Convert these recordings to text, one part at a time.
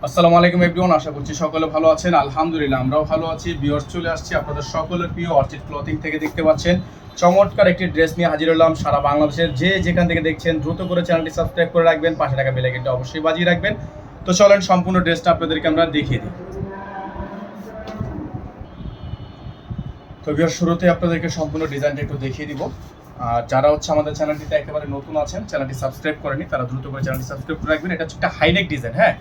আসসালামু আলাইকুম এভরিওয়ান, আশা করছি সকলে ভালো আছেন। আলহামদুলিল্লাহ আমরাও ভালো আছি। ভিউয়ার্স, চলে আসছি আপনাদের সকলের প্রিয় অর্চিড ক্লথিং থেকে। দেখতে পাচ্ছেন চমৎকার একটি ড্রেস নিয়ে হাজির হলাম। সারা বাংলাদেশের যে যেখান থেকে দেখছেন দ্রুত করে চ্যানেলটি সাবস্ক্রাইব করে রাখবেন, পাশে থাকা বেল আইকনটা অবশ্যই বাজিয়ে রাখবেন। তো চলেন সম্পূর্ণ ড্রেসটা আপনাদেরকে আমরা দেখিয়ে দিই। তো ভিউয়ার্স, শুরুতে আপনাদেরকে সম্পূর্ণ ডিজাইনটা একটু দেখিয়ে দিব। আর যারা আমাদের চ্যানেলটিতে একেবারে নতুন আছেন, চ্যানেলটি সাবস্ক্রাইব করেনি, তারা দ্রুত করে চ্যানেলটি সাবস্ক্রাইব করে রাখবেন। এটা হচ্ছে একটা হাইনেক ডিজাইন। হ্যাঁ,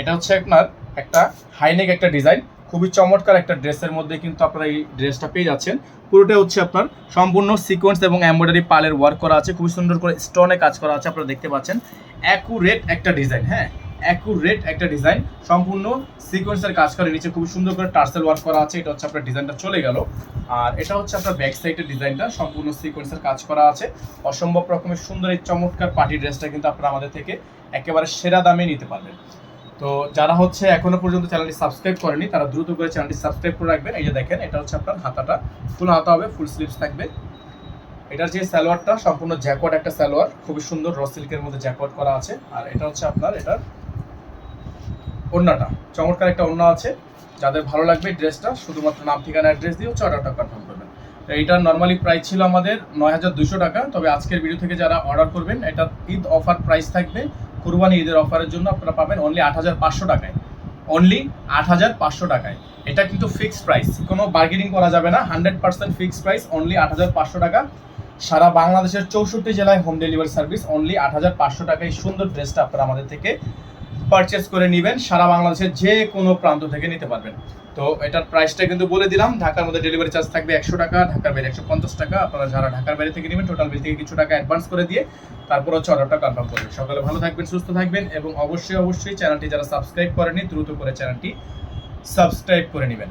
এটা হচ্ছে আপনার একটা হাইনেক একটা ডিজাইন। খুবই চমৎকার একটা ড্রেসের মধ্যে কিন্তু আপনারা এই ড্রেসটা পেয়ে যাচ্ছেন। পুরোটা হচ্ছে আপনার সম্পূর্ণ সিকোয়েন্স এবং এমব্রয়ডারি পালের ওয়ার্ক করা আছে, খুবই সুন্দর করে স্টোনে কাজ করা আছে। আপনারা দেখতে পাচ্ছেন অ্যাকুরেট একটা ডিজাইন। হ্যাঁ, অ্যাকুরেট একটা ডিজাইন, সম্পূর্ণ সিকোয়েন্সের কাজ করে, নিচে খুব সুন্দর করে টার্সেল ওয়ার্ক করা আছে। এটা হচ্ছে আপনার ডিজাইনটা চলে গেল। আর এটা হচ্ছে আপনার ব্যাক সাইডের ডিজাইনটা, সম্পূর্ণ সিকোয়েন্সের কাজ করা আছে। অসম্ভব রকমের সুন্দর এই চমৎকার পার্টি ড্রেসটা কিন্তু আপনারা আমাদের থেকে একেবারে সেরা দামে নিতে পারবেন। তো যারা এখনো পর্যন্ত চ্যানেলটি সাবস্ক্রাইব করেনি, তারা দ্রুত করে চ্যানেলটি সাবস্ক্রাইব করে রাখবেন। এই যে দেখেন, এটা হচ্ছে আপনার হাতাটা ফুল হাতা হবে, ফুল স্লিভস থাকবে। এটার যে সালোয়ারটা সম্পূর্ণ জ্যাকওয়ার্ড একটা সালোয়ার, খুবই সুন্দর র সিল্কের মধ্যে জ্যাকওয়ার্ড করা আছে। আর এটা হচ্ছে আপনার এটার ওড়নাটা, চমৎকার একটা ওড়না আছে। যাদের ভালো লাগবে ড্রেসটা, শুধুমাত্র নাম ঠিকানা অ্যাড্রেস দিয়ে অর্ডারটা কনফার্ম করবেন। এইটার নর্মালি প্রাইস ছিল আমাদের ৯,২০০ টাকা। তবে আজকের ভিডিও থেকে যারা অর্ডার করবেন, এটা ঈদ অফার প্রাইস থাকবে। কুরবানি ঈদের অফারের জন্য আপনারা পাবেন অনলি ৮,৫০০ টাকায়। অনলি ৮,৫০০ টাকায়। এটা কিন্তু ফিক্সড প্রাইস, কোনো বার্গেনিং করা যাবে না। 100% ফিক্সড প্রাইস, অনলি ৮,৫০০ টাকা। সারা বাংলাদেশের ৬৪ জেলায় হোম ডেলিভারি সার্ভিস। অনলি ৮,৫০০ টাকায় সুন্দর ড্রেসটা আপনারা আমাদের থেকে পারচেস করে নেবেন। সারা বাংলাদেশের যে কোনো প্রান্ত থেকে নিতে পারবেন। তো এটার প্রাইসটা কিন্তু বলে দিলাম। ঢাকার মধ্যে ডেলিভারি চার্জ থাকবে ১০০ টাকা, ঢাকার বাইরে ১৫০ টাকা। আপনারা যারা ঢাকার বাইরে থেকে নেবেন, টোটাল বিল থেকে কিছু টাকা অ্যাডভান্স করে দিয়ে তারপর অর্ডারটা কনফার্ম করবেন। সকালে ভালো থাকবেন, সুস্থ থাকবেন এবং অবশ্যই চ্যানেলটি যারা সাবস্ক্রাইব করেনি, দ্রুত করে চ্যানেলটি সাবস্ক্রাইব করে নেবেন।